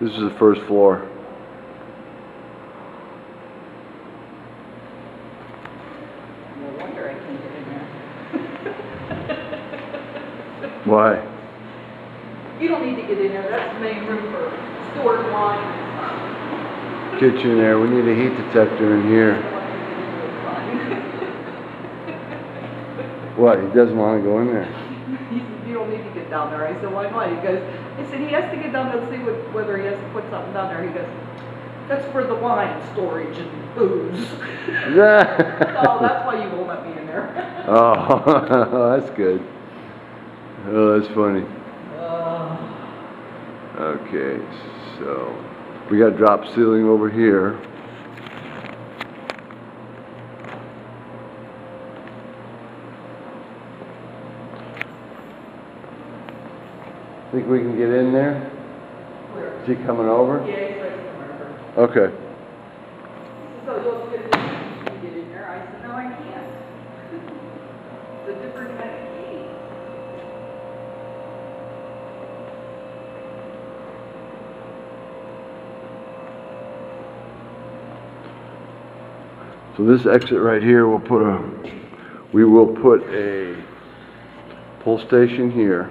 This is the first floor. No wonder I can't get in there. Why? You don't need to get in there. That's the main room for stored wine. Get you in there. We need a heat detector in here. What? He doesn't want to go in there. He said, you don't need to get down there. I said, why not? He goes, I said, he has to get down there to see whether he has to put something down there. He goes, that's for the wine storage and booze. So that's why you won't let me in there. Oh, that's good. Oh, that's funny. Okay, so we got drop ceiling over here. Think we can get in there? Where? Is he coming over? Yeah, he's ready to come over. Okay. So you'll get in there. I said, no, I can't. It's a different kind of key. So this exit right here, we will put a pull station here.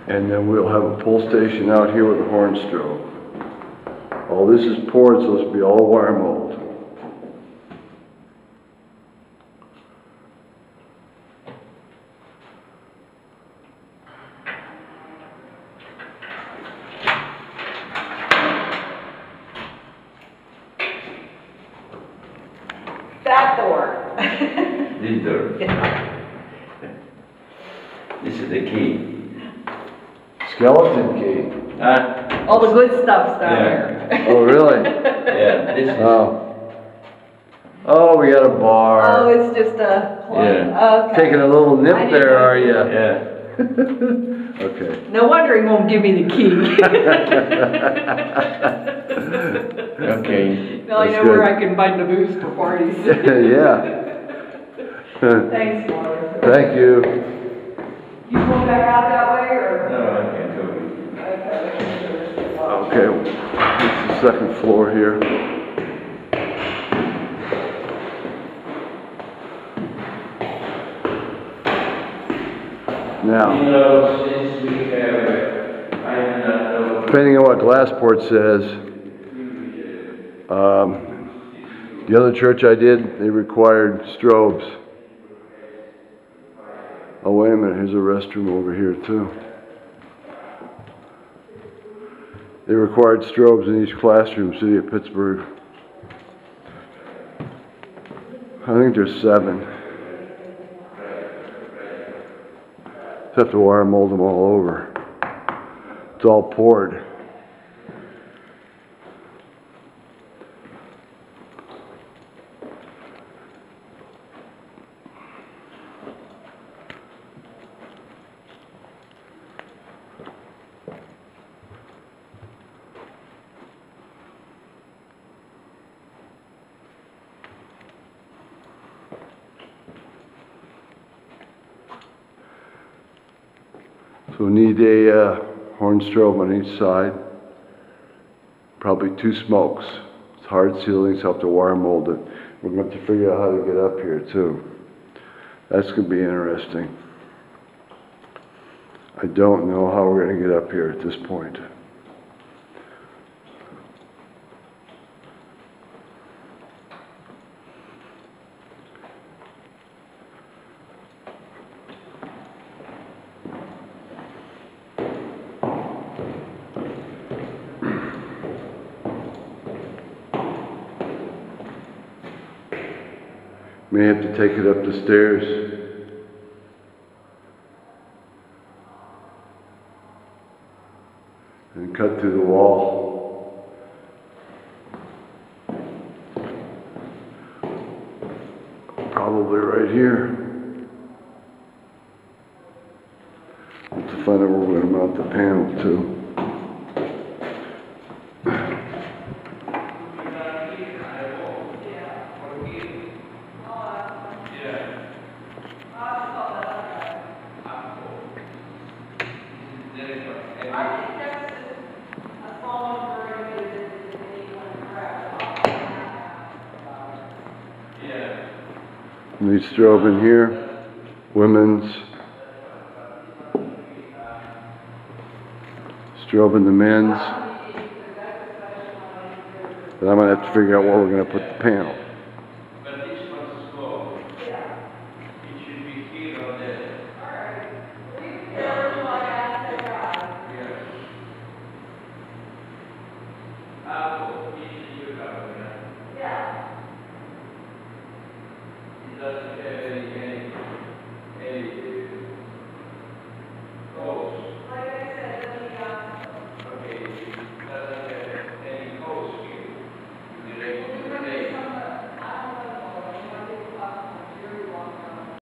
And then we'll have a pull station out here with a horn strobe. All this is poured, so this will be all wire mold. That door. This door. Yeah. This is the key. Skeleton key. All the good stuff's down there. Oh, really? Yeah, this is. Oh, we got a bar. Oh, it's just a plug. Yeah. Okay. Taking a little I nip didn't there, know. are you? Yeah. Okay. No wonder he won't give me the key. Okay. Now I That's know good. where I can buy the booze for parties. Yeah. Thanks, Laura. Thank you. You going back out that way, or? No, I can't do it. Okay, this is the second floor here. Now, You know, since we have, I do not know. depending on what Glassport says, the other church I did, they required strobes. Oh, wait a minute, here's a restroom over here too. They required strobes in each classroom, City of Pittsburgh. I think there's 7. Just have to wire mold them all over. It's all poured. So we need a horn strobe on each side. Probably 2 smokes. It's hard ceiling, so I have to wire mold it. We're going to have to figure out how to get up here too. That's going to be interesting. I don't know how we're going to get up here at this point. May have to take it up the stairs. And cut through the wall. Probably right here. Have to find out where we're going to mount the panel to. I think that's Need strobe in here. Women's. Strobe in the men's. And I'm gonna have to figure out where we're gonna put the panel.